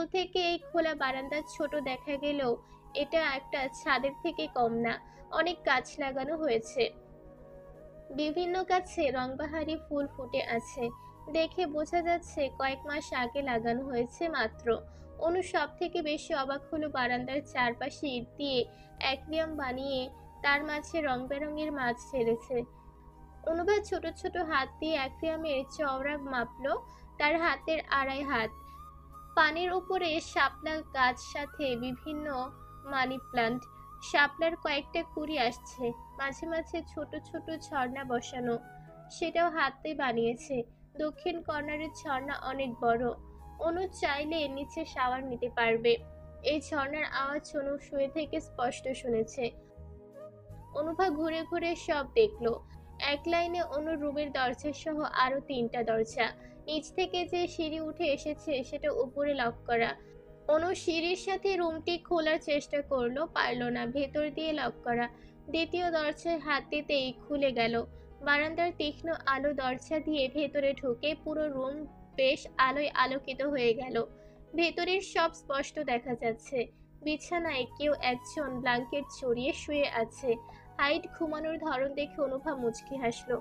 দূর থেকে এই খোলা বারান্দা ছোট দেখা গেলেও এটা একটা ছাদের থেকে কম না। অনেক গাছ লাগানো হয়েছে, বিভিন্ন গাছে রংবাহারি ফুল ফুটে আছে। দেখে বোঝা যাচ্ছে কয়েক মাস আগে লাগানো হয়েছে মাত্র। অনু সব থেকে বেশি অবাক হলো বারান্দার চারপাশে ইট দিয়ে অ্যাকুয়ারিয়াম বানিয়ে তার মাঝে রং বেরঙের মাছ ছেড়েছে। অনুভা ছোট ছোট হাত দিয়ে অ্যাকুয়ারিয়ামের চওড়া মাপলো। তার হাতের আড়াই হাত। পানির উপরে শাপলা গাছ, সাথে বিভিন্ন মানি প্লান্ট। শাপলার কয়েকটা কুড়ি আসছে, মাঝে মাঝে ছোট ছোট ঝর্ণা বসানো, সেটাও হাতে বানিয়েছে। দক্ষিণ কর্নারের ঝর্ণা অনেক বড়, অনু চাইলে নিচে শাওয়ার নিতে পারবে। এই ঝর্ণার আওয়াজ অনু শুয়ে থেকে স্পষ্ট শুনেছে। অনুভা ঘুরে ঘুরে সব দেখলো। এক লাইনে অনুর রুমের দরজা সহ আরো 3টা দরজা। নিচ থেকে যে সিঁড়ি উঠে এসেছে সেটা উপরে লক করা। অনু সিঁড়ির সাথে রুমটি খোলার চেষ্টা করলো, পারল না, ভেতর দিয়ে লক করা। দ্বিতীয় দরজায় হাত দিতেই খুলে গেল। বারান্দার তীক্ষ্ণ আলো দরজা দিয়ে ভেতরে ঢুকে পুরো রুম বেশ আলোয় আলোকিত হয়ে গেল। ভেতরের সব স্পষ্ট দেখা যাচ্ছে। বিছানায় কেউ একজন ব্ল্যাঙ্কেট জড়িয়ে শুয়ে আছে। হাইট ঘুমানোর ধরন দেখে অনুভা মুচকি হাসলো।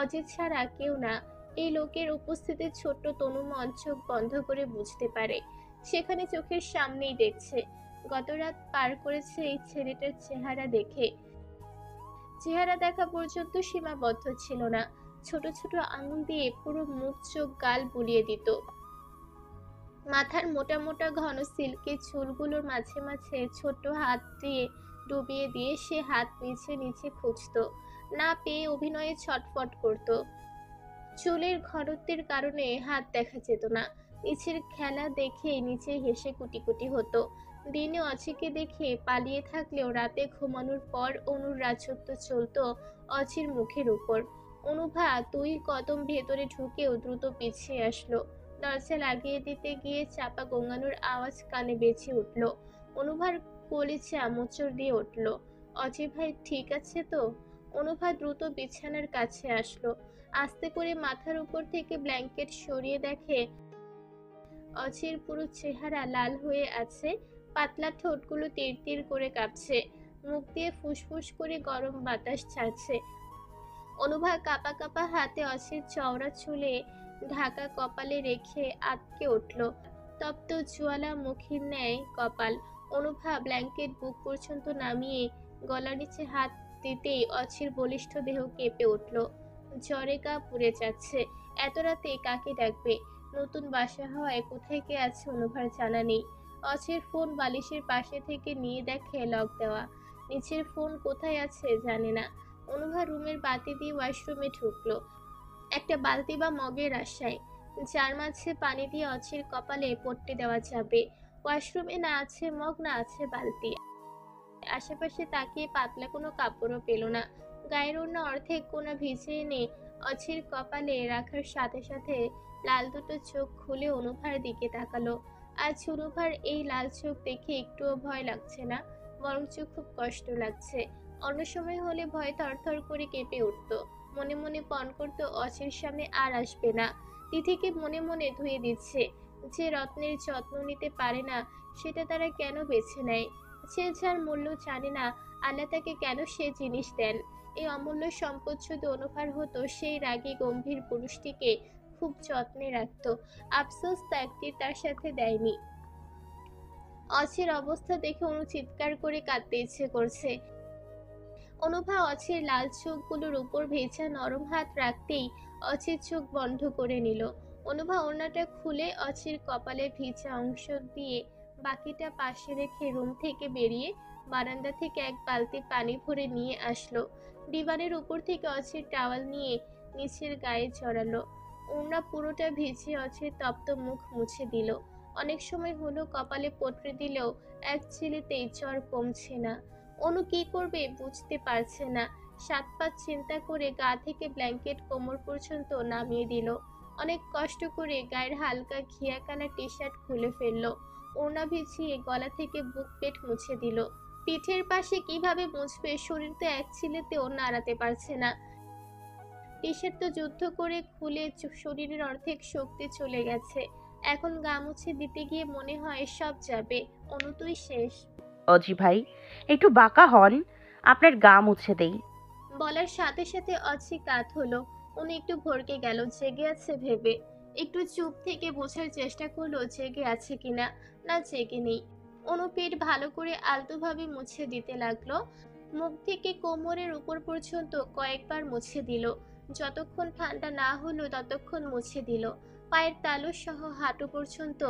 অজিত ছাড়া কেউ না। এই লোকের উপস্থিতি ছোট্ট তনুমন চোখ বন্ধ করে বুঝতে পারে। সেখানে চোখের সামনেই দেখছে। গত রাত পার করেছে এই ছেলেটার চেহারা দেখে। চেহারা দেখা পর্যন্ত সীমাবদ্ধ ছিল না, ছোট ছোট আঙুল দিয়ে পুরো মুখ চোখ গাল বুলিয়ে দিত। মাথার মোটা মোটা ঘন সিল্কের চুলগুলোর মাঝে মাঝে ছোট্ট হাত দিয়ে ডুবিয়ে দিয়ে সে হাত নিচে নিচে খুঁজত, না পেয়ে অভিনয়ে ছটফট করত। চুলের ঘনত্বের কারণে হাত দেখা যেত না। নিচের খেলা দেখে নিচে হেসে কুটি কুটি হতো। দিনে অচিকে দেখে পালিয়ে থাকলেও রাতে ঘুমানোর পর অনুর রাজত্ব চলত অচির মুখের উপর। অনুভা 2 কদম ভেতরে ঢুকেও দ্রুত পিছিয়ে আসলো। দরজা লাগিয়ে দিতে গিয়ে চাপা গোঙানোর আওয়াজ কানে বেজে উঠল। অনুভার কলিজা মোচড় দিয়ে উঠল। অচি ভাই ঠিক আছে তো? অনুভা দ্রুত বিছানার কাছে আসলো। আস্তে করে মাথার উপর থেকে ব্ল্যাঙ্কেট সরিয়ে দেখে অচির পুরো চেহারা লাল হয়ে আছে। পাতলা ঠোঁটগুলো তীর তীর করে কাঁপছে, মুখ দিয়ে ফুসফুস করে গরম বাতাস ছাড়ছে। অনুভা কাঁপা কাঁপা হাতে অচির চওড়া চুলে ঢাকা কপালে রেখে আটকে উঠল। তপ্ত জোয়ালা মুখের ন্যায় কপাল। অনুভা ব্ল্যাঙ্কেট বুক পর্যন্ত নামিয়ে গলার নিচে হাত দিতেই অচির বলিষ্ঠ দেহ কেঁপে উঠল। জ্বরে গা পুড়ে যাচ্ছে। এত রাতে কাকে ডাকবে? নতুন বাসা হওয়ায় কোথায় কে আছে অনুভার জানা নেই। অচির ফোন বালিশের পাশে থেকে নিয়ে দেখে লক দেওয়া। নিচের ফোন কোথায় আছে জানে না। অনুভা রুমের বাতি দিয়ে ওয়াশরুমে ঢুকলো, একটা বালতি বা মগের আশায়, যার মাঝে পানি দিয়ে অচির কপালে পট্টি দেওয়া যাবে। ওয়াশরুমে না আছে মগ, না আছে বালতি। আশেপাশে তাকিয়ে পাতলা কোনো কাপড়ও পেল না। গায়ের ওড়না অর্ধেক কোনা ভিজে এনে অচির কপালে রাখার সাথে সাথে লাল দুটো চোখ খুলে অনুভার দিকে তাকালো। আজ অনুভার এই লাল চোখ দেখে একটুও ভয় লাগছে না, বরঞ্চ খুব কষ্ট লাগছে। অন্য সময় হলে ভয় থরথর করে কেঁপে উঠত। মনে মনে পণ করত অচির সামনে আর আসবে না। তিথিকে মনে মনে ধুয়ে দিচ্ছে। যে রত্নের যত্ন নিতে পারে না সেটা তারা কেন বেছে নেয়? সে যার মূল্য জানে না, আল্লাহ তাকে কেন সে জিনিস দেন? এই অমূল্য সম্পদ যদি অনুভার হতো, সেই রাগী গম্ভীর পুরুষটিকে খুব যত্নে রাখত। আফসোস ত্যাগটি তার সাথে দেয়নি। অচির অবস্থা দেখে অনু চিৎকার করে কাঁদতে ইচ্ছে করছে। অনুভা অচির লাল চোখগুলোর উপর ভেজা নরম হাত রাখতেই অচির চোখ বন্ধ করে নিল। অনুভা ওড়নাটা খুলে অচির কপালে ভিজা অংশ দিয়ে বাকিটা পাশে রেখে রুম থেকে বেরিয়ে বারান্দা থেকে এক বালতি পানি ভরে নিয়ে আসলো। ডিবানের উপর থেকে অচির টাওয়াল নিয়ে নিচের গায়ে চড়ালো। ওড়না পুরোটা ভিজে অচির তপ্ত মুখ মুছে দিল। অনেক সময় হলো কপালে পট্টি দিলেও এক চিলিতেই জ্বর কমছে না। অনু কি করবে বুঝতে পারছে না। 7 পাঁচ চিন্তা করে গা থেকে ব্ল্যাঙ্কেট কোমর পর্যন্ত নামিয়ে দিল। অনেক কষ্ট করে গায়ের হালকা ঘিয়া কালার টি শার্ট খুলে ফেললো। ওড়না ভিজিয়ে গলা থেকে বুক পেট মুছে দিল। পিঠের পাশে কিভাবে মুছবে? শরীর তো এক ছিলেতেও নাড়াতে পারছে না। টি শার্ট তো যুদ্ধ করে খুলে শরীরের অর্ধেক শক্তি চলে গেছে। এখন গা মুছে দিতে গিয়ে মনে হয় সব যাবে। অনু তুই শেষ। অজি ভাই, একটু বাঁকা হন, আপনার গা মুছে দেই। বলার সাথে সাথে অছি কাত হলো। উনি একটু ভড়কে গেল, জেগে আছে ভেবে। একটু চুপ থেকে বোঝার চেষ্টা করলো জেগে আছে কিনা। না, জেগে নেই। অনু পেট ভালো করে আলতোভাবে মুছে দিতে লাগলো। মুখ থেকে কোমরের উপর পর্যন্ত কয়েকবার মুছে দিল। যতক্ষণ ঠান্ডা না হলো ততক্ষণ মুছে দিল। পায়ের তালু সহ হাঁটু পর্যন্ত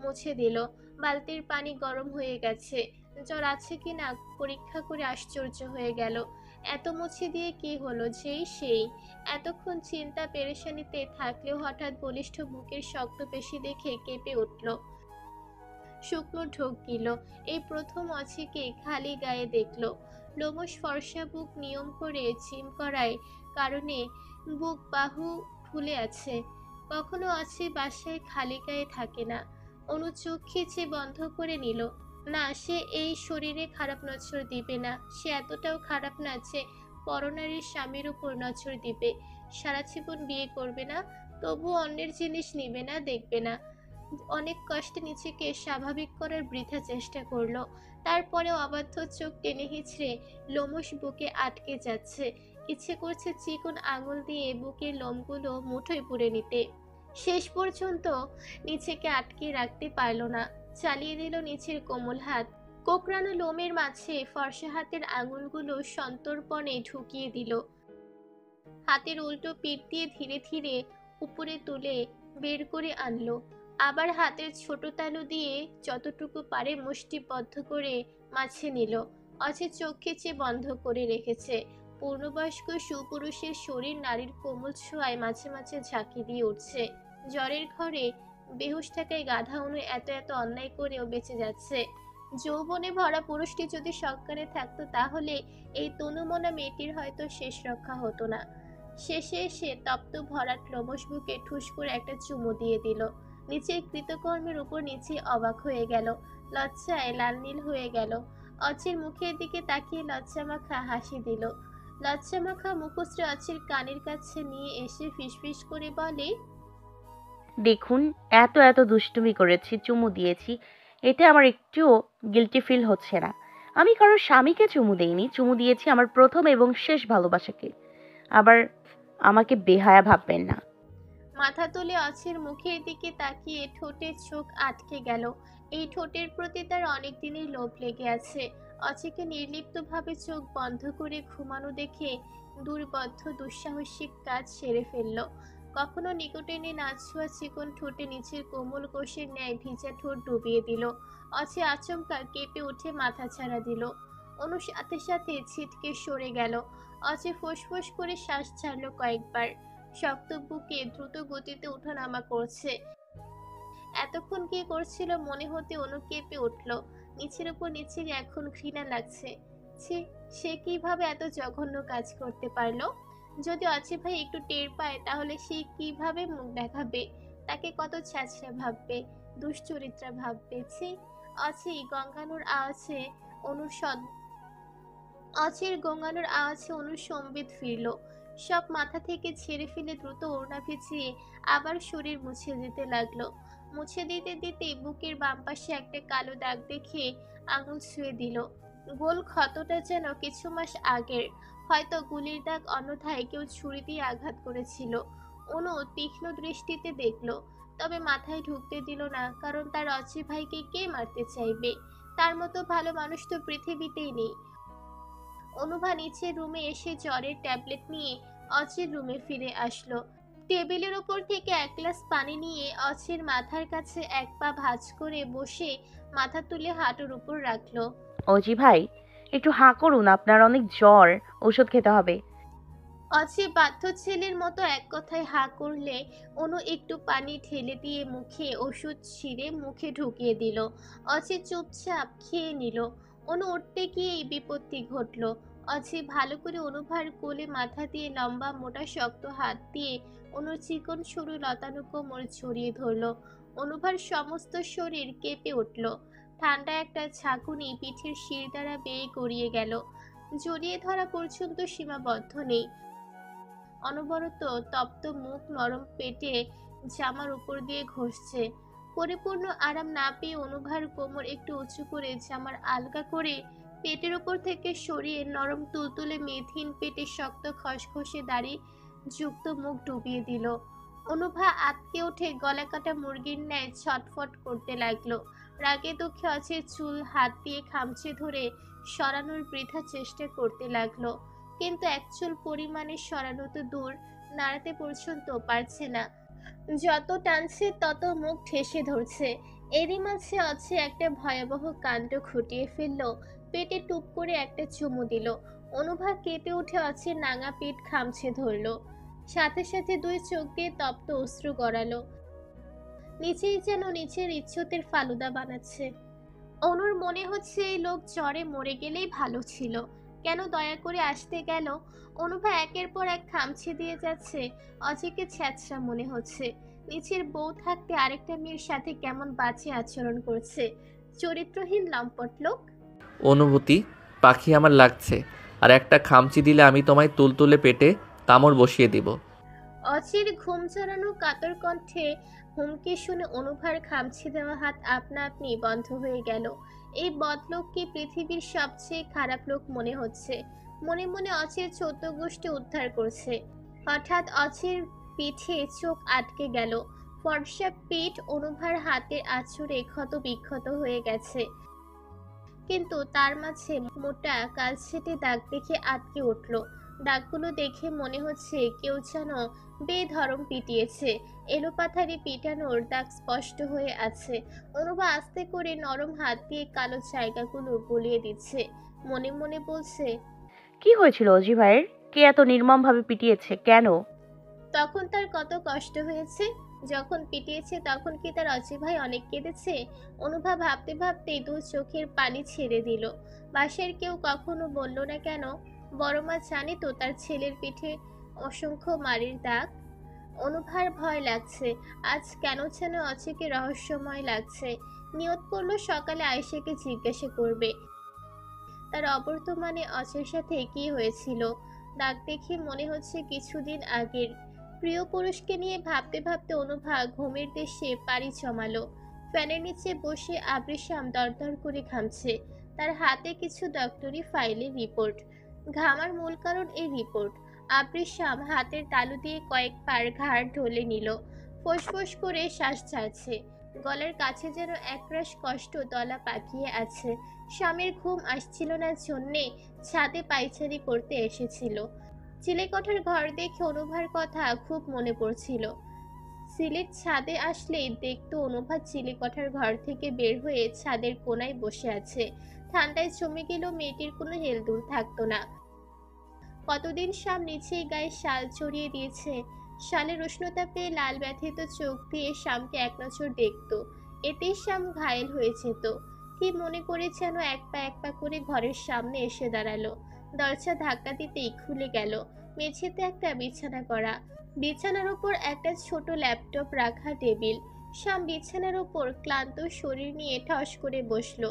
মুছে দিল। বালতির পানি গরম হয়ে গেছে। জ্বর আছে কিনা পরীক্ষা করে আশ্চর্য হয়ে গেল। এত মুছে দিয়ে কি হলো, যেই সেই। এতক্ষণ চিন্তা পেরেশানিতে থাকলেও হঠাৎ বলিষ্ঠ বুকের শক্ত পেশি দেখে কেঁপে উঠল। শুকনো ঢোক গিল। এই প্রথম অছিকে খালি গায়ে দেখল। লোমশ ফর্সা বুক নিয়ম করে জিম করায় কারণে বুক বাহু ফুলে আছে। কখনো অছি বাসায় খালি গায়ে থাকে না। অনু চোখ খিচে বন্ধ করে নিল। না, সে এই শরীরে খারাপ নজর দিবে না। সে এতটাও খারাপ না যে পরনারীর স্বামীর উপর নজর দিবে। সারা জীবন বিয়ে করবে না, তবু অন্যের জিনিস নিবে না, দেখবে না। অনেক কষ্টে নিজেকে স্বাভাবিক করার বৃথা চেষ্টা করলো। তারপরেও অবাধ্য চোখ টেনে হিচড়ে লোমশ বুকে আটকে যাচ্ছে। ইচ্ছে করছে চিকন আঙুল দিয়ে বুকের লোমগুলো মুঠোয় পুরে নিতে। শেষ পর্যন্ত নিজেকে আটকে রাখতে পারল না। চালিয়ে দিল নিচের কোমল হাত। কোকড়ানো লোমের মাঝে ফর্সা হাতের আঙুলগুলো সন্তর্পণে ঢুকিয়ে দিল। হাতের উল্টো পিঠ দিয়ে ধীরে ধীরে উপরে তুলে বের করে আনলো। আবার হাতের ছোট তালু দিয়ে যতটুকু পারে মুষ্টিবদ্ধ করে মাছে নিল। অছে চোখ খিচে বন্ধ করে রেখেছে। পূর্ণবয়স্ক সুপুরুষের শরীর নারীর কোমল ছোঁয়ায় মাঝে মাঝে ঝাঁকি দিয়ে উঠছে। জ্বরের ঘরে বেহুশ থাকায় গাধা অনু এত এত অন্যায় করেও বেঁচে যাচ্ছে। যৌবনে ভরা পুরুষটি যদি সজ্ঞানে থাকতো তাহলে এই তনুমনা মেয়েটির হয়তো শেষ রক্ষা হতো না। শেষে এসে তপ্ত ভরাট লোমশ বুকে ঠুস করে একটা চুমু দিয়ে দিল। নিচের কৃতকর্মের উপর নিচে অবাক হয়ে গেল। লজ্জায় লাল নীল হয়ে গেল। অচির মুখের দিকে তাকিয়ে লজ্জামাখা হাসি দিল। লজ্জামাখা মুখশ্রী অচির কানের কাছে নিয়ে এসে ফিসফিস করে বলে, দেখুন, এত এত দুষ্টুমি করেছি, চুমু দিয়েছি, এতে আমার একটুও গিল্টি ফিল হচ্ছে না। আমি কারোর স্বামীকে চুমু দেইনি, চুমু দিয়েছি আমার প্রথম এবং শেষ ভালোবাসাকে। আবার আমাকে বেহায়া ভাববেন না। মাথা তুলে অছির মুখের দিকে তাকিয়ে ঠোঁটে চোখ আটকে গেল। এই ঠোঁটের প্রতি তার অনেক দিনের লোভ লেগে আছে। অচিকে নির্লিপ্তভাবে চোখ বন্ধ করে ঘুমানো দেখে দুর্বদ্ধ দুঃসাহসিক কাজ সেরে ফেলল। কখনো নিকটে এনে নাচুয়া চিকন ঠোঁটে নিচের কোমল কোষের ন্যায় ভিজা ঠোঁট ডুবিয়ে দিল। অচে আচমকা কেঁপে উঠে মাথা ছাড়া দিল। অনু সাথে সাথে ছিটকে সরে গেল। অচে ফোঁস করে শ্বাস ছাড়ল কয়েকবার। শক্ত বুকে দ্রুত গতিতে ওঠানামা করছে। এতক্ষণ কি করছিল মনে হতে অনু কেঁপে উঠল। নিচের উপর নিচের এখন ঘৃণা লাগছে। ছি, সে কিভাবে এত জঘন্য কাজ করতে পারলো? যদি অচি ভাই একটু টের পায় তাহলে সে কিভাবে মুখ দেখাবে? তাকে কত ছ্যাঁচড়া ভাববে, দুশ্চরিত্রা ভাববে। ছি। অচি গঙ্গানোর আওয়াজে অনুর অচির গঙ্গানোর আওয়াজে অনুর সম্বিত ফিরল। সব মাথা থেকে ছেড়ে ফেলে দ্রুত ওড়না ভিজিয়ে আবার শরীর মুছে দিতে লাগলো। মুছে দিতে দিতে বুকের বাম পাশে একটা কালো দাগ দেখে আঙুল ছুঁয়ে দিল। গোল ক্ষতটা যেন কিছু মাস আগের। হয়তো গুলির দাগ, অন্যথায় কেউ ছুরি দিয়ে আঘাত করেছিল। অনু তীক্ষ্ণ দৃষ্টিতে দেখলো, তবে মাথায় ঢুকতে দিল না, কারণ তার অচি ভাইকে কে মারতে চাইবে? তার মতো ভালো মানুষ তো পৃথিবীতেই নেই। অনুভা নিচের রুমে এসে জ্বরের ট্যাবলেট নিয়ে অচির রুমে ফিরে আসলো। টেবিলের ওপর থেকে এক গ্লাস পানি নিয়ে অচির মাথার কাছে এক পা ভাঁজ করে বসে মাথা তুলে হাঁটুর উপর রাখলো। অজি ভাই, একটু হাঁ করুন, আপনার অনেক জ্বর, ওষুধ খেতে হবে। অচি বাধ্য ছেলের মতো এক কথায় হা করলে অনু একটু পানি ঢেলে দিয়ে মুখে ওষুধ ছিঁড়ে মুখে ঢুকিয়ে দিল। অচি চুপচাপ খেয়ে নিল। অনু উঠতে গিয়ে এই বিপত্তি ঘটল। অচি ভালো করে অনুভার কোলে মাথা দিয়ে লম্বা মোটা শক্ত হাত দিয়ে অনুর চিকন সরু লতানো কোমর জড়িয়ে ধরল। অনুভার সমস্ত শরীর কেঁপে উঠল। ঠান্ডা একটা ঝাঁকুনি পিঠের শির দ্বারা বেয়ে গড়িয়ে গেল। জড়িয়ে ধরা পর্যন্ত সীমাবদ্ধ নেই। অনবরত তপ্ত মুখ নরম পেটে জামার উপর দিয়ে ঘষছে। পরিপূর্ণ আরাম না পেয়ে অনুভার কোমর একটু উঁচু করে জামার আলগা করে পেটের ওপর থেকে সরিয়ে নরম তুলতুলে মেথিন পেটে শক্ত খসখসে দাড়ি যুক্ত মুখ ডুবিয়ে দিল। অনুভা আঁতকে উঠে গলা কাটা মুরগির ন্যায় ছটফট করতে লাগলো। রাগে দুঃখে অচির চুল হাত দিয়ে খামচে ধরে সরানোর বৃথা চেষ্টা করতে লাগলো, কিন্তু এক চুল পরিমাণে সরানো তো দূর, নাড়াতে পর্যন্ত পারছে না। যত টানছে তত মুখ ঠেসে ধরছে। এরই মাঝে অচি একটা ভয়াবহ কাণ্ড ঘটিয়ে ফেললো। পেটে টুপ করে একটা চুমু দিল। অনুভা কেঁপে উঠে অচির নাঙা পিঠ খামছে ধরলো, সাথে সাথে দুই চোখ দিয়ে তপ্ত অশ্রু গড়ালো। নিচেই যেন নিচের ইচ্ছতের ফালুদা বানাচ্ছে। অনুর মনে হচ্ছে এই লোক জ্বরে মরে গেলেই ভালো ছিল, কেন দয়া করে আসতে গেল। অনুভা একের পর এক খামছে দিয়ে যাচ্ছে। অজিকে ছ্যাঁচড়া মনে হচ্ছে। নিচের বউ থাকতে আরেকটা মেয়ের সাথে কেমন বাজে আচরণ করছে। চরিত্রহীন লম্পট লোক। অনুভূতি পাখি আমার লাগছে, আর একটা খামচি দিলে আমি তোমায় তুলতুলে পেটে কামড় বসিয়ে দিব। অচির ঘুম চড়ানো কাতর কণ্ঠে হুমকি শুনে অনুভার খামছি দেওয়া হাত আপনা আপনি বন্ধ হয়ে গেল। এই বদলোককে পৃথিবীর সবচেয়ে খারাপ লোক মনে হচ্ছে। মনে মনে অচির 14 গোষ্ঠী উদ্ধার করছে। হঠাৎ অচির পিঠে চোখ আটকে গেল। ফর্সা পিঠ অনুভার হাতের আঁচড়ে ক্ষত বিক্ষত হয়ে গেছে, কিন্তু তার মাঝে মোটা কালছেটে দাগ দেখে আটকে উঠল। দাগগুলো দেখে মনে হচ্ছে কেউ যেন বেধরম পিটিয়েছে। এলোপাথারি পিটানোর দাগ স্পষ্ট হয়ে আছে। অনুভা আস্তে করে নরম হাত দিয়ে কালো জায়গাগুলো গলিয়ে দিচ্ছে। মনে মনে বলছে, কি হয়েছিল অজি ভাইয়ের? কে এত নির্মমভাবে পিটিয়েছে? কেন? তখন তার কত কষ্ট হয়েছে। যখন পিটিয়েছে তখন কি তার অজি ভাই অনেক কেঁদেছে? অনুভা ভাবতে ভাবতে দু চোখের পানি ছেড়ে দিল। বাসার কেউ কখনো বলল না কেন? বড় মা জানে তো তার ছেলের পিঠে অসংখ্য মারির দাগ। অনুভার ভয় লাগছে। আজ কেন যেন অচিকে রহস্যময় লাগছে। নিয়ত করলো সকালে আয়েশাকে জিজ্ঞাসা করবে তার অবর্তমানে অচের সাথে কি হয়েছিল। দাগ দেখে মনে হচ্ছে কিছুদিন আগের। প্রিয় পুরুষকে নিয়ে ভাবতে ভাবতে অনুভা ঘুমের দেশে পাড়ি জমালো। ফ্যানের নিচে বসে আবৃশাম দরদর করে ঘামছে। তার হাতে কিছু ডক্টরি ফাইলের রিপোর্ট। ঘামার মূল কারণ এই রিপোর্ট। আবৃশাম হাতের তালু দিয়ে কয়েকবার ঘাড় ঢলে নিল। ফোঁস করে শ্বাস ছাড়ছে। গলার কাছে যেন একরাশ কষ্ট দলা পাকিয়ে আছে। স্বামীর ঘুম আসছিল না জন্যে ছাদে পায়চারি করতে এসেছিল। চিলেকোঠার ঘর দেখে অনুভার কথা খুব মনে পড়ছিল। সিলেট ছাদে আসলেই দেখতো অনুভা চিলেকোঠার ঘর থেকে বের হয়ে ছাদের কোনায় বসে আছে। ঠান্ডায় জমে গেলেও মেয়েটির কোনো হেলদোল থাকতো না। কতদিন শাম নিচেই গায়ে শাল চড়িয়ে দিয়েছে। শালের উষ্ণতা পেয়ে লাল ব্যথিত চোখ দিয়ে শামকে এক নজর দেখতো। এতেই শাম ঘায়েল হয়ে যেত। কি মনে করে যেন এক পা করে ঘরের সামনে এসে দাঁড়ালো। দরজা ধাক্কা দিতেই খুলে গেল। মেঝেতে একটা বিছানা করা, বিছানার উপর একটা ছোট ল্যাপটপ রাখা টেবিল। শাম বিছানার উপর ক্লান্ত শরীর নিয়ে ঠস করে বসলো।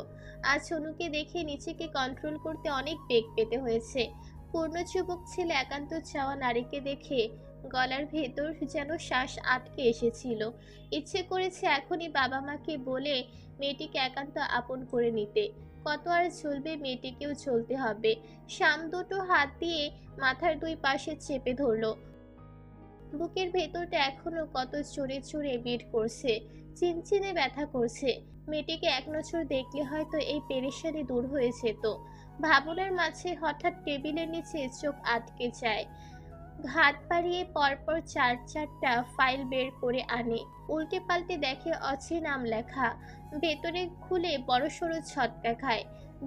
আজ অনুকে দেখে নিজেকে কন্ট্রোল করতে অনেক বেগ পেতে হয়েছে। পূর্ণ যুবক ছেলে একান্ত চাওয়া নারীকে দেখে গলার ভেতর যেন শ্বাস আটকে এসেছিল। ইচ্ছে করেছে এখনই বাবা মাকে বলে মেয়েটিকে একান্ত আপন করে নিতে। কত আর চলবে, মেয়েটিকেও চলতে হবে। শাম দুটো হাত দিয়ে মাথার দুই পাশে চেপে ধরলো। বুকের ভেতরটা এখনো কত চড়ে চড়ে বিট করছে, চিনচিনে ব্যথা করছে। মেয়েটিকে এক নজর দেখলে হয়তো এই পেরেশানি দূর হয়ে যেত। ভাবনার মাঝে হঠাৎ টেবিলের নিচে চোখ আটকে যায়। হাত বাড়িয়ে পরপর চারটা ফাইল বের করে আনে। উল্টে পাল্টে দেখে অচি নাম লেখা। ভেতরে খুলে বড়সড় ঝটকা খায়।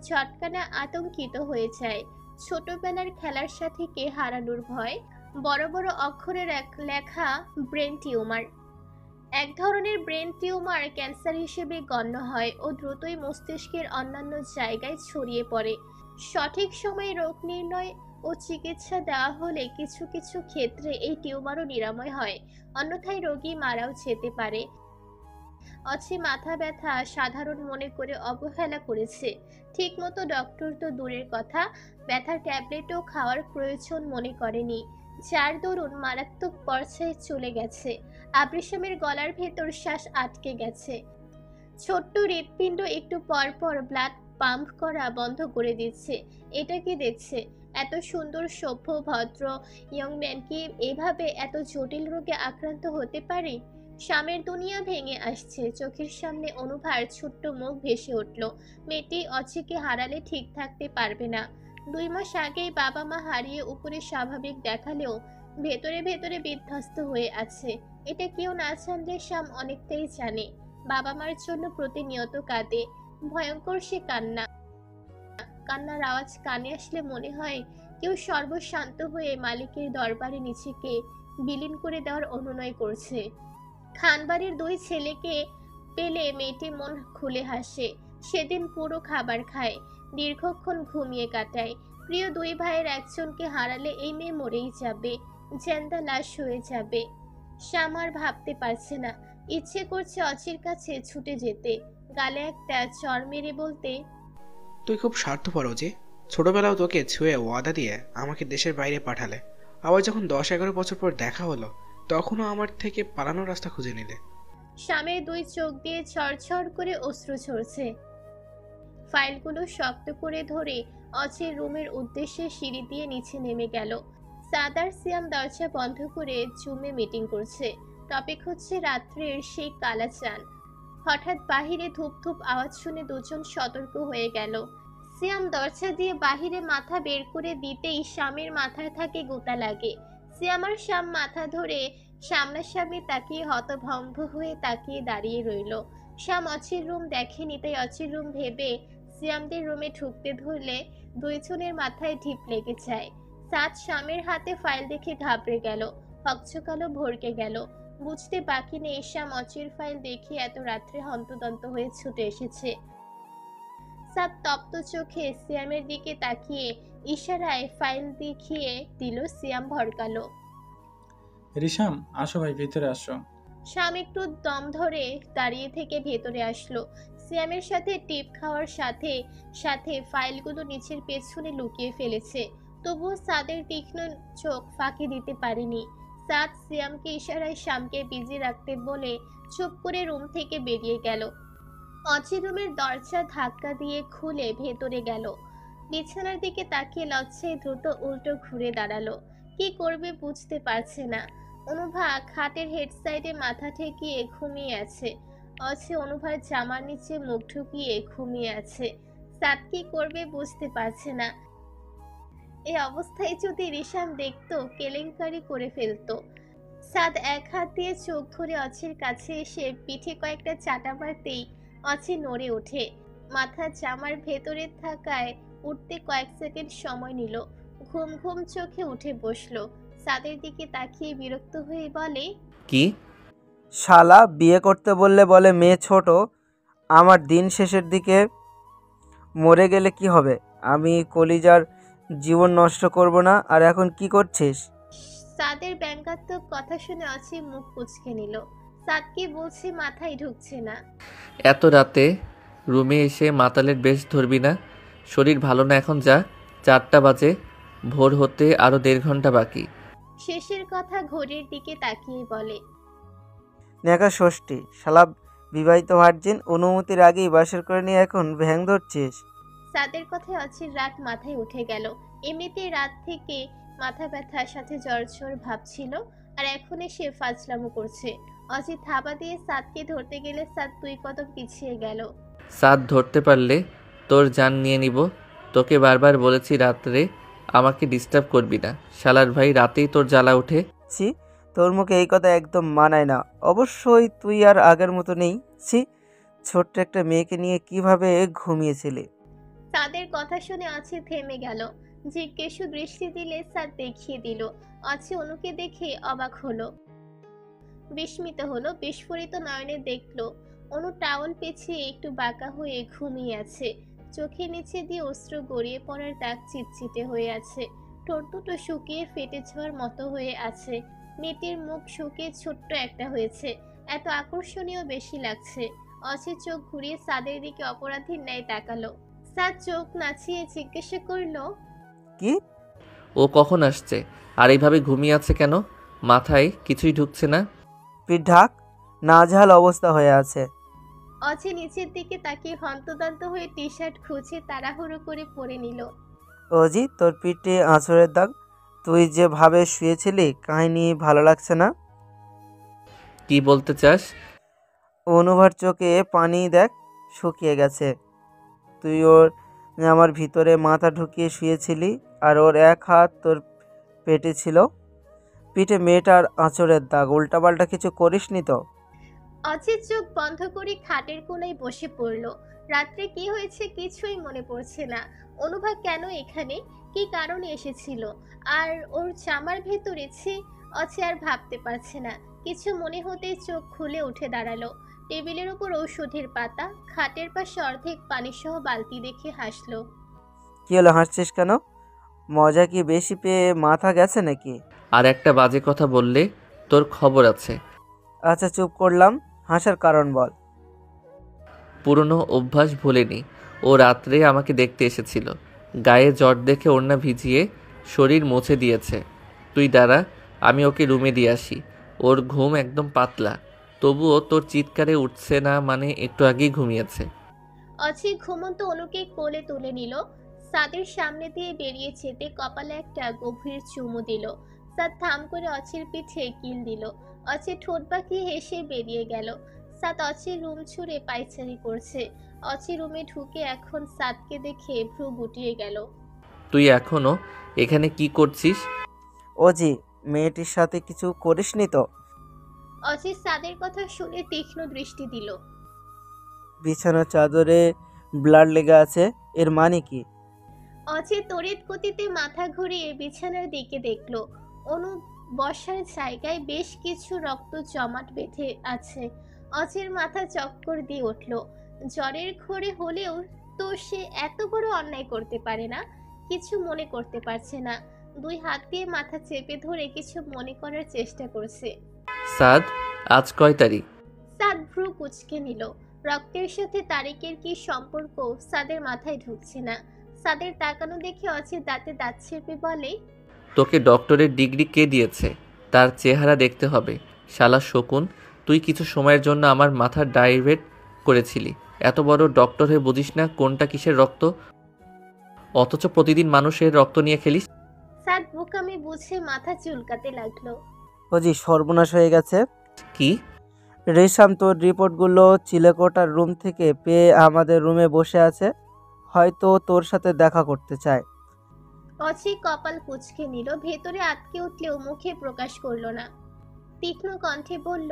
ঝটকানা আতঙ্কিত হয়ে যায়। ছোটবেলার খেলার সাথীকে হারানোর ভয়। বড় বড় অক্ষরের লেখা ব্রেন টিউমার। এক ধরনের ব্রেন টিউমার ক্যান্সার হিসেবে গণ্য হয় ও দ্রুতই মস্তিষ্কের অন্যান্য জায়গায় ছড়িয়ে পড়ে। সঠিক সময়ে রোগ নির্ণয় ও চিকিৎসা দেওয়া হলে কিছু কিছু ক্ষেত্রে এই টিউমারও নিরাময় হয়, অন্যথায় রোগী মারাও যেতে পারে। অচি মাথা ব্যথা সাধারণ মনে করে অবহেলা করেছে। ঠিকমতো ডক্টর তো দূরের কথা, ব্যথার ট্যাবলেটও খাওয়ার প্রয়োজন মনে করেনি। যার দরুন মারাত্মক পর্যায়ে চলে গেছে। আবৃসামের গলার ভেতর শ্বাস আটকে গেছে। ছোট্ট হৃৎপিণ্ড একটু পর পর ব্লাড পাম্প করা বন্ধ করে দিচ্ছে। এটা কি দেখছে? এত সুন্দর সভ্য ভদ্র ইয়ং ম্যান কি এভাবে এত জটিল রোগে আক্রান্ত হতে পারে? স্বামীর দুনিয়া ভেঙে আসছে। চোখের সামনে অনুভার ছোট্ট মুখ ভেসে উঠল। মেয়েটি অচিকে হারালে ঠিক থাকতে পারবে না। 2 মাস আগেই বাবা মা হারিয়ে উপরে স্বাভাবিক দেখালেও ভেতরে ভেতরে বিধ্বস্ত হয়ে আছে। এটা কেউ না জানলে শ্যাম অনেকটাই জানে। বাবা মার জন্য প্রতিনিয়ত কাঁদে। ভয়ঙ্কর সে কান্না। কান্নার আওয়াজ কানে আসলে মনে হয় কেউ সর্বশান্ত হয়ে মালিকের দরবারে নিজেকে বিলীন করে দেওয়ার অনুনয় করছে। খানবাড়ির 2 ছেলেকে পেলে মেয়েটি মন খুলে হাসে। সেদিন পুরো খাবার খায়, দীর্ঘক্ষণ ঘুমিয়ে কাটায়। প্রিয় 2 ভাইয়ের একজনকে হারালে এই মেয়ে মরেই যাবে, জ্যান্ত লাশ হয়ে যাবে। শ্যাম আর ভাবতে পারছে না। ইচ্ছে করছে অচির কাছে ছুটে যেতে, গালে একটা চড় মেরে বলতে, তুই খুব স্বার্থপর যে ছোটবেলাও তোকে ছুঁয়ে ওয়াদা দিয়ে আমাকে দেশের বাইরে পাঠালে, আবার যখন 10-11 বছর পর দেখা হলো তখনও আমার থেকে পালানোর রাস্তা খুঁজে নিলে। শ্যামের 2 চোখ দিয়ে ছড়ছড় করে অশ্রু ঝরছে। ফাইলগুলো শক্ত করে ধরে অচির রুমের উদ্দেশ্যে সিঁড়ি দিয়ে নিচে নেমে গেল। সাদার সিয়াম দরজা বন্ধ করে জুমে মিটিং করছে। টপিক হচ্ছে রাত্রের সেই কালা চান। হঠাৎ বাহিরে ধূপ ধূপ আওয়াজ শুনে দুজন সতর্ক হয়ে গেল। সিয়াম দরজা দিয়ে বাহিরে মাথা বের করে দিতেই শ্যামের মাথায় থাকে গোতা লাগে। সিয়াম আর শ্যাম মাথা ধরে সামনাসামনি তাকিয়ে হতভম্ব হয়ে তাকিয়ে দাঁড়িয়ে রইল। শ্যাম অচির রুম দেখেনি, তাই অচির রুম ভেবে সিয়ামদের রুমে ঢুকতে ধরলে 2 জনের মাথায় ঢিপ লেগে যায়। সাত শ্যামের হাতে ফাইল দেখে ঘাবড়ে গেল, হকচকালো ভরকে গেল। বুঝতে বাকি নেই শ্যাম অচির ফাইল দেখে এত রাত্রে হন্তদন্ত হয়ে ছুটে এসেছে। সাত তপ্ত চোখে সিয়ামের দিকে তাকিয়ে ইশারায় ফাইল দেখিয়ে দিল। সিয়াম ভরকালো। রিশাম, আসো ভাই, ভিতরে আসো। শ্যাম একটু দম ধরে দাঁড়িয়ে থেকে ভেতরে আসলো। সিয়ামের সাথে টিপ খাওয়ার সাথে সাথে ফাইলগুলো নিচের পেছনে লুকিয়ে ফেলেছে। তবুও সাদের তীক্ষ্ণ চোখ ফাঁকি দিতে পারেনি। সাদ সিয়ামকে ইশারায় শ্যামকে বিজি রাখতে বলে চুপ করে রুম থেকে বেরিয়ে গেল। অচি রুমের দরজা ধাক্কা দিয়ে খুলে ভেতরে গেল। বিছানার দিকে তাকিয়ে লজ্জায় দ্রুত উল্টো ঘুরে দাঁড়ালো। কি করবে বুঝতে পারছে না। অনুভা খাটের হেড সাইডে মাথা ঠেকিয়ে ঘুমিয়ে আছে। অচি অনুভার জামার নিচে মুখ ঢুকিয়ে ঘুমিয়ে আছে। সাদ কি করবে বুঝতে পারছে না। এই অবস্থায় যদি রিশাম দেখতো কেলেঙ্কারি করে ফেলতো। সাদ এক হাত দিয়ে চোখ ধরে অচির কাছে এসে পিঠে কয়েকটা চাটা মারতেই অচি নড়ে ওঠে। মাথা জামার ভেতরে থাকায় উঠতে কয়েক সেকেন্ড সময় নিল। ঘুম ঘুম চোখে উঠে বসলো। সাদের দিকে তাকিয়ে বিরক্ত হয়ে বলে, কি? শালা বিয়ে করতে বললে বলে মেয়ে ছোট। আমার দিন শেষের দিকে মরে গেলে কি হবে? আমি কলিজার জীবন নষ্ট করব না। আর এখন কি করছিস? সাদের ব্যঙ্গাত্মক কথা শুনে অচি মুখ কুঁচকে নিল। সাদ কি বলছে মাথায় ঢুকছে না। এত রাতে রুমে এসে মাতালের বেশ ধরবি না। শরীর ভালো না, এখন যা। 4টা বাজে, ভোর হতে আরও 1.5 ঘন্টা বাকি। শেষের কথা ঘড়ির দিকে তাকিয়ে বলে, নেকা ষষ্ঠী, শালা বিবাহিত ভার্জিন, অনুমতির আগেই বাসর করে নিয়ে এখন ভ্যাং ধরছিস। সাদের কথায় অচির রাত মাথায় উঠে গেল। এমনিতেই রাত থেকে মাথা ব্যথার সাথে জ্বর জ্বর ভাব ছিল, আর এখন এসে ফাজলামো করছে। অচির থাবা দিয়ে সাদকে ধরতে গেলে সাদ 2 কদম পিছিয়ে গেল। সাদ ধরতে পারলে তোর জান নিয়ে নিব। তোকে বারবার বলেছি রাত্রে আমাকে ডিস্টার্ব করবি না। শালার ভাই, রাতেই তোর জ্বালা ওঠে। ছি, তোর মুখে এই কথা একদম মানায় না। অবশ্যই তুই আর আগের মতো নেই। ছি, ছোট্ট একটা মেয়েকে নিয়ে কিভাবে ঘুমিয়েছিলি? সাদের কথা শুনে অচি থেমে গেল। জিজ্ঞেসু দৃষ্টি দিলে সাদ দেখিয়ে দিল। অচি অনুকে দেখে অবাক হলো, বিস্মিত হলো। বিস্ফোরিত নয়নে দেখলো অনু টাওয়াল পেঁচিয়ে একটু বাঁকা হয়ে ঘুমিয়ে আছে। চোখের নিচে দিয়ে অশ্রু গড়িয়ে পড়ার দাগ চিটচিটে হয়ে আছে। ঠোঁট দুটো শুকিয়ে ফেটে যাওয়ার মতো হয়ে আছে। মেয়েটির মুখ শুকিয়ে ছোট্ট একটা হয়েছে। এত আকর্ষণীয় বেশি লাগছে। অচি চোখ ঘুরিয়ে সাদের দিকে অপরাধীর ন্যায় তাকালো। সাদ চোখ নাচিয়ে জিজ্ঞাসা করলো, কি? ও কখন আসছে আর এইভাবে ঘুমিয়ে আছে কেন? মাথায় কিছুই ঢুকছে না। পিঠ ঢাক, নাজেহাল অবস্থা হয়ে আছে। অচি নিচের দিকে তাকিয়ে হন্তদন্ত হয়ে টি শার্ট খুঁজে তাড়াহুড়ো করে পরে নিল। অজি, তোর পিঠে আঁচড়ের দাগ। তুই যেভাবে শুয়েছিলি কাহিনী ভালো লাগছে না। কি বলতে চাস? অনুভার চোখে পানি দেখ, শুকিয়ে গেছে। তুই আমার ভিতরে মাথা ঢুকিয়ে শুয়েছিলি আর ওর এক হাত তোর পেটে ছিল। পিঠে মেয়েটার আঁচড়ের দাগ, উল্টাপাল্টা কিছু করিসনি তো? অচিত চোখ বন্ধ করে খাটের কোণায় বসে পড়ল। রাত্রে কি হয়েছে কিছুই মনে পড়ছে না। অনুভা কেন এখানে, কি কারণে এসেছিল, আর ওর জামার ভেতরে ছি। অচি আর ভাবতে পারছে না। কিছু মনে হতেই চোখ খুলে উঠে দাঁড়ালো। টেবিলের উপর ঔষধের পাতা, খাটের পাশে অর্ধেক পানিসহ বালতি দেখে হাসলো। কি হলো, হাসছিস কেন? মজা কি বেশি পেয়ে মাথা গেছে নাকি? আর একটা বাজে কথা বললে তোর খবর আছে। আচ্ছা চুপ করলাম, হাসার কারণ বল। পুরনো অভ্যাস ভোলেনি। ও রাত্রে আমাকে দেখতে এসেছিল। গায়ে জ্বর দেখে ওড়না ভিজিয়ে শরীর মুছে দিয়েছে। তুই দাঁড়া, আমি ওকে রুমে দিয়ে আসি। ওর ঘুম একদম পাতলা, তবুও তোর চিৎকারে উঠছে না, মানে একটু আগেই ঘুমিয়েছে। অচি ঘুমন্ত অনুকে কোলে তুলে নিল। সাদের সামনে দিয়ে বেরিয়ে যেতে কপালে একটা গভীর চুমু দিল। সাদ থাম করে অচির পিঠে কিল দিল। অচি ঠোঁট বাঁকিয়ে হেসে বেরিয়ে গেল। সাদ অচির রুম ছুঁড়ে পায়চারি করছে। অচি রুমে ঢুকে এখন সাদকে দেখে ভ্রু গুটিয়ে গেল। তুই এখনো এখানে কি করছিস? অজি, মেয়েটির সাথে কিছু করিসনি তো? অচি সাদের কথা শুনে তীক্ষ্ণ দৃষ্টি দিল। বিছানার চাদরে ব্লাড লেগে আছে, এর মানে কি? অচি তড়িৎ গতিতে মাথা ঘুরিয়ে বিছানার দিকে দেখল। অনু বসার জায়গায় বেশ কিছু রক্ত জমাট বেঁধে আছে। অচির মাথা চক্কর দিয়ে উঠল। জ্বরের ঘোরে হলেও তো সে এত বড় অন্যায় করতে পারে না। কিছু মনে করতে পারছে না। দুই হাত দিয়ে মাথা চেপে ধরে কিছু মনে করার চেষ্টা করছে। সাদ, আজ কয় তারিখ? সাদ ভ্রু কুঁচকে নিল। রক্তের সাথে তারিকের কি সম্পর্ক সাদের মাথায় ঢুকছে না। সাদের তাকানো দেখে অচির দাঁতে দাঁত চেপে বলে, তোকে ডক্টরের ডিগ্রি কে দিয়েছে? তার চেহারা দেখতে হবে। শালা শকুন, তুই কিছু সময়ের জন্য আমার মাথা ডাইভার্ট করেছিলি। এত বড় ডক্টর হয়ে বুঝিস না কোনটা কিসের রক্ত, অথচ প্রতিদিন মানুষের রক্ত নিয়ে খেলিস। সাদ বোকামি বুঝে মাথা চুলকাতে লাগলো। অজি, সর্বনাশ হয়ে গেছে। কি? রেশাম তোর রিপোর্টগুলো চিলেকোটার রুম থেকে পেয়ে আমাদের রুমে বসে আছে, হয়তো তোর সাথে দেখা করতে চায়। অচি কপাল কুঁচকে নিল। ভেতরে আটকে উঠলেও মুখে প্রকাশ করলো না। তীক্ষ্ণ কণ্ঠে বলল,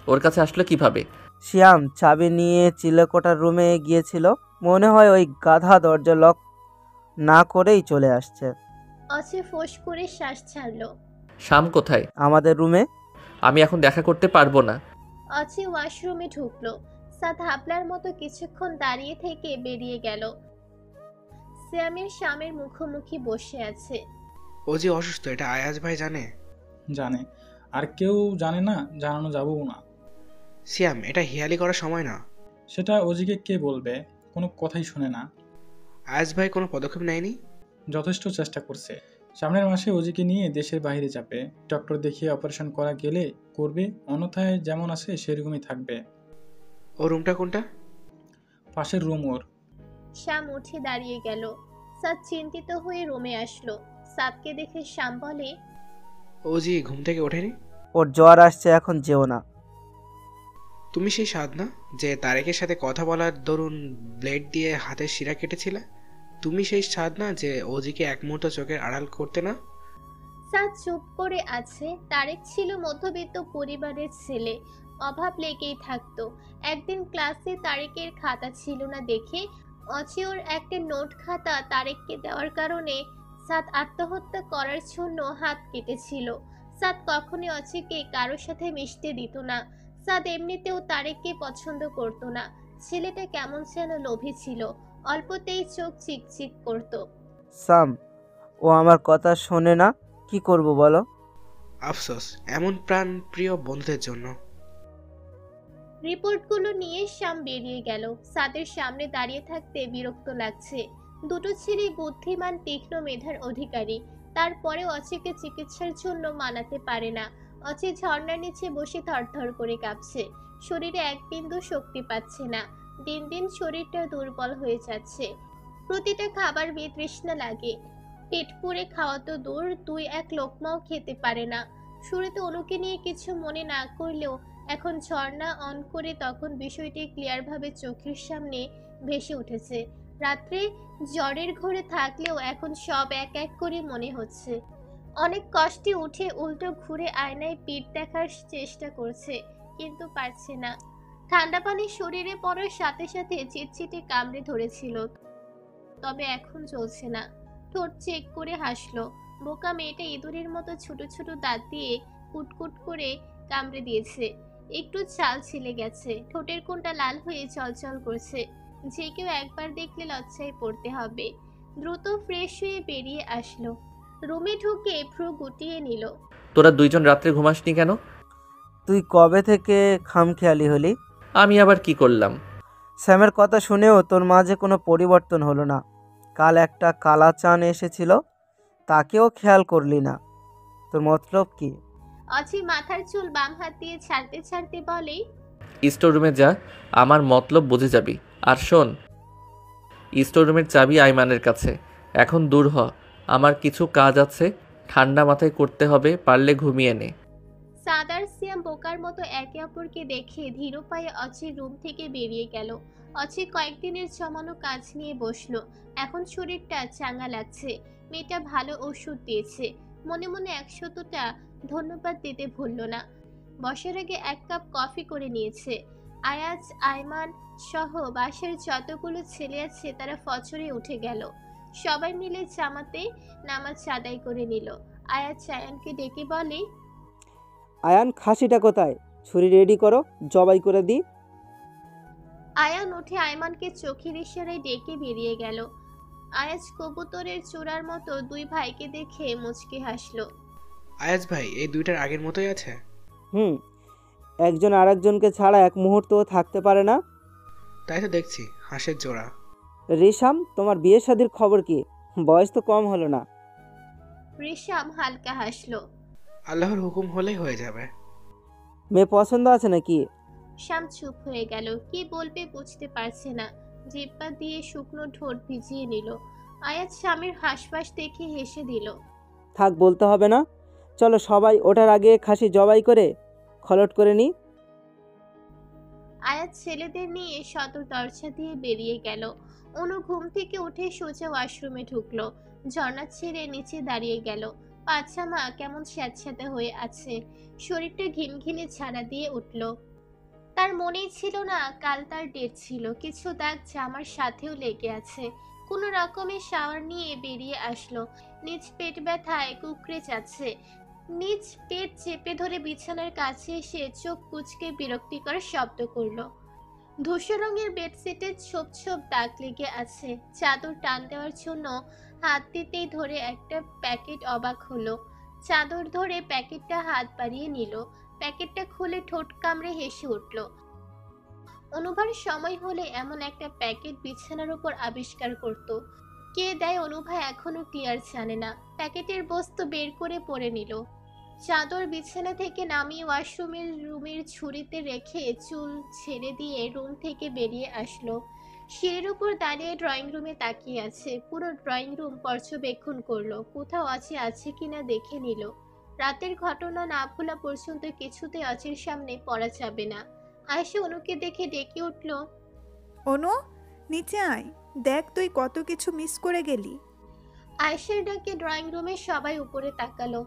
ওর কাছে আসলো কিভাবে? শ্যাম চাবি নিয়ে চিলেকোটার রুমে গিয়েছিল, মনে হয় ওই গাধা দরজা লক না করেই চলে আসছে। অচি ফোঁস করে শ্বাস ছাড়লো। শাম কোথায়? আমাদের রুমে। আমি এখন দেখা করতে পারবো না। অচি ওয়াশরুমে ঢুকলো। সাদ হাবলার মতো কিছুক্ষণ দাঁড়িয়ে থেকে বেরিয়ে গেল। শ্যামের স্বামীর মুখোমুখি বসে আছে। ও যে অসুস্থ এটা আয়াজ ভাই জানে? জানে, আর কেউ জানে না, জানানো যাবেও না। সিয়াম, এটা হিয়ালি করার সময় না। সেটা অজিকে কে বলবে? কোনো কথাই শুনে না। আয়াজ ভাই কোনো পদক্ষেপ নেয়নি? যথেষ্ট চেষ্টা করছে। সামনের মাসে অজিকে নিয়ে দেশের বাইরে যাবে। ডক্টর দেখিয়ে অপারেশন করা গেলে করবে, অন্যথায় যেমন আছে সেরকমই থাকবে। ও রুমটা কোনটা? পাশের রুম ওর। শ্যাম উঠে দাঁড়িয়ে গেল। সাদ চিন্তিত হয়ে রুমে আসলো। সাদকে দেখে শ্যাম বলে, ও জি ঘুম থেকে ওঠেনি? ওর জ্বর আসছে, এখন যেও না। তুমি সেই সাদ না যে তারেকের সাথে কথা বলার দরুন ব্লেড দিয়ে হাতের শিরা কেটেছিলে? তুমি সেই সাদ না যে ওজিকে এক মুহূর্ত চোখের আড়াল করতে না? সাদ চুপ করে আছে। তারেক ছিল মধ্যবিত্ত পরিবারের ছেলে। অভাব লেগেই থাকতো। একদিন ক্লাসে তারেকের খাতা ছিল না দেখে অচি ওর একটা নোট খাতা তারেককে দেওয়ার কারণে সাদ আত্মহত্যা করার জন্য হাত কেটেছিল। সাদ কখনোই অচিকে কারোর সাথে মিশতে দিত না। সাদ এমনিতেও তারেককে পছন্দ করতো না। ছেলেটা কেমন যেন লোভী ছিল। অল্পতেই চোখ চিকচিক করতো। সাম, ও আমার কথা শোনে না, কি করব বলো? আফসোস এমন প্রাণ প্রিয় বন্ধুদের জন্য। রিপোর্টগুলো নিয়ে শ্যাম বেরিয়ে গেল। সাদের সামনে দাঁড়িয়ে থাকতে বিরক্ত লাগছে। দুটো ছেলে বুদ্ধিমান তীক্ষ্ণ মেধার অধিকারী। তারপরেও অচিকে চিকিৎসার জন্য মানাতে পারে না। অচি ঝর্ণার নিচে বসে থরথর করে কাঁপছে, শরীরে এক বিন্দু শক্তি পাচ্ছে না। দিন দিন শরীরটা দুর্বল হয়ে যাচ্ছে, প্রতিটা খাবার বিতৃষ্ণা লাগে। পেট পুড়ে খাওয়া তো দূর, 2-1 লোকমাও খেতে পারে না। শুরুতে অনুকে নিয়ে কিছু মনে না করলেও এখন ঝর্ণা অন করে তখন বিষয়টি ক্লিয়ারভাবে চোখের সামনে ভেসে উঠেছে। রাত্রে জ্বরের ঘোরে থাকলেও এখন সব এক এক করে মনে হচ্ছে। অনেক কষ্টে উঠে উল্টো ঘুরে আয়নায় পিঠ দেখার চেষ্টা করছে, কিন্তু পারছে না। ঠান্ডা পানি শরীরে পড়ার সাথে সাথে চিটচিটে কামড়ে ধরেছিল, তবে এখন চলছে না। ঠোঁট চেক করে হাসলো। বোকা মেয়েটা ইঁদুরের মতো ছোট ছোট দাঁত দিয়ে কুটকুট করে কামড়ে দিয়েছে। একটু চাল ছিলে গেছে, ঠোঁটের কোণটা লাল হয়ে চলচল করছে। যে কেউ একবার দেখলে লজ্জায় পড়তে হবে। দ্রুত ফ্রেশ হয়ে বেরিয়ে আসলো। রুমে ঢুকে ভ্রু গুটিয়ে নিল। তোরা দুইজন রাত্রে ঘুমাসনি কেন? তুই কবে থেকে খামখেয়ালি হলি? আমি আবার কি করলাম? স্যামের কথা শুনেও তোর মাঝে কোনো পরিবর্তন হলো না। কাল একটা কালাচান এসেছিল, তাকেও খেয়াল করলি না। তোর মতলব কি? অচি মাথার চুল বাম হাত দিয়ে ছাড়তে ছাড়তে বলে, স্টোর রুমে যা, আমার মতলব বুঝে যাবি। আর শোন, স্টোর রুমের চাবি আইমানের কাছে। এখন দূর হ, আমার কিছু কাজ আছে, ঠান্ডা মাথায় করতে হবে, পারলে ঘুমিয়ে নে। সাদার সিয়াম বোকার মতো একে অপরকে দেখে ধীর পায়ে অচির রুম থেকে বেরিয়ে গেল। অচি কয়েকদিনের জমানো কাজ নিয়ে বসলো। এখন শরীরটা চাঙ্গা লাগছে। মেয়েটা ভালো ওষুধ দিয়েছে। মনে মনে 100টা ধন্যবাদ দিতে ভুলল না। বসার আগে 1 কাপ কফি করে নিয়েছে। আয়াজ, আয়মান সহ বাসার যতগুলো ছেলে আছে তারা ফজরে উঠে গেল। সবাই মিলে জামাতে নামাজ আদায় করে নিল। আয়াজ আয়ানকে ডেকে বলে, আয়ান, খাসিটা কোথায়? ছুরি রেডি করো, জবাই করে দিই। আয়ান উঠে আয়মানকে চোখের ইশারায় ডেকে বেরিয়ে গেল। আয়াজ কবুতরের চূড়ার মতো 2 ভাইকে দেখে মুচকি হাসলো। আয়াজ ভাই এই দুইটার আগের মতোই আছে। একজন আরেকজনকে ছাড়া এক মুহূর্তও থাকতে পারে না। তাই তো দেখছি, হাঁসের জোড়া। রেশাম, তোমার বিয়ে শাদির খবর কি? বয়স তো কম হলো না। রেশাম হালকা হাসলো। আল্লাহর হুকুম হলেই হয়ে যাবে। মেয়ে পছন্দ আছে নাকি? শ্যাম চুপ হয়ে গেল, কি বলবে বুঝতে পারছে না। জিহ্বা দিয়ে শুকনো ঠোঁট ভিজিয়ে নিল। আয়াজ স্বামীর হাসফাস দেখে হেসে দিল। থাক, বলতে হবে না। চলো সবাই ওঠার আগে খাসি জবাই করে খলট করে নি। আয়াজ ছেলেদের নিয়ে সদর দরজা দিয়ে বেরিয়ে গেল। অনু ঘুম থেকে উঠে সোজা ওয়াশরুমে ঢুকলো। ঝর্ণা ছেড়ে নিচে দাঁড়িয়ে গেল। পাজামা কেমন স্যাঁতস্যাঁতে হয়ে আছে, শরীরটা ঘিনঘিনে ছাড়া দিয়ে উঠল। তার মনেই ছিল না কাল তার ডেট ছিল। কিছু দাগ জামার সাথেও লেগে আছে। কোনো রকমে শাওয়ার নিয়ে বেরিয়ে আসলো। নিজ পেট ব্যথায় কুকড়ে যাচ্ছে। নিজ পেট চেপে ধরে বিছানার কাছে এসে চোখ কুঁচকে বিরক্তিকর শব্দ করলো। ধূসর রঙের বেডশিটে ছোপ ছোপ দাগ লেগে আছে। চাদর টান দেওয়ার জন্য হাত দিতেই ধরে একটা প্যাকেট অবাক হলো। চাদর ধরে প্যাকেটটা হাত বাড়িয়ে নিল। প্যাকেটটা খুলে ঠোঁট কামড়ে হেসে উঠল। অনুভার সময় হলে এমন একটা প্যাকেট বিছানার উপর আবিষ্কার করত। কে দেয় অনুভা এখনো ক্লিয়ার জানে না। প্যাকেটের বস্তু বের করে পরে নিল। চাদর বিছানা থেকে নামিয়ে রুমের ঝুড়িতে রেখে চুল ছেড়ে দিয়ে রুম থেকে বেরিয়ে আসলো। সিঁড়ির উপর দাঁড়িয়ে ড্রয়িং রুমে তাকিয়ে আছে। পুরো ড্রয়িং রুম পর্যবেক্ষণ করলো, কোথাও আছে কিনা দেখে নিল। রাতের ঘটনা না ভোলা পর্যন্ত কিছুতেই অচির সামনে পড়া যাবে না। আয়শা অনুকে দেখে ডেকে উঠল, অনু, নিচে আয়, দেখ তুই কত কিছু মিস করে গেলি। আয়শার ডাকে ড্রয়িং রুমে সবাই উপরে তাকালো।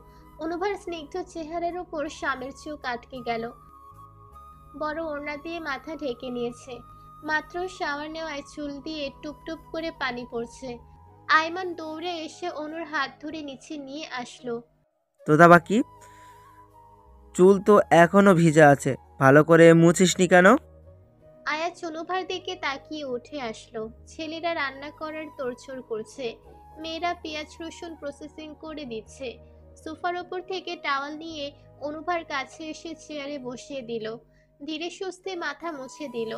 অনুভার স্নিগ্ধ চেহারার উপর স্বামীর চোখ আটকে গেল। বড় ওড়না দিয়ে মাথা ঢেকে নিয়েছে। মাত্র শাওয়ার নেওয়ায় চুল দিয়ে টুপ টুপ করে পানি পড়ছে। আয়মান দৌড়ে এসে অনুর হাত ধরে নিচে নিয়ে আসলো। তোদা বাকি, চুল তো এখনো ভিজা আছে, ভালো করে মুছিসনি কেন? আয়াজ অনুভার দিকে তাকিয়ে উঠে আসলো। ছেলেরা রান্না করার তোড়জোড় করছে। মেয়েরা পেঁয়াজ রসুন প্রসেসিং করে দিচ্ছে। সোফার ওপর থেকে টাওয়াল নিয়ে অনুভার কাছে এসে চেয়ারে বসিয়ে দিল। ধীরে সুস্থে মাথা মুছে দিল।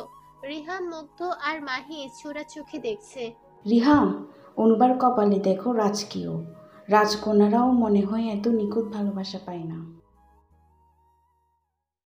রিহাম, মুগ্ধ আর মাহি চোরা চোখে দেখছে। রিহাম, অনুবার কপালে দেখো রাজকীয়। রাজকন্যারাও মনে হয় এত নিখুঁত ভালোবাসা পায় না।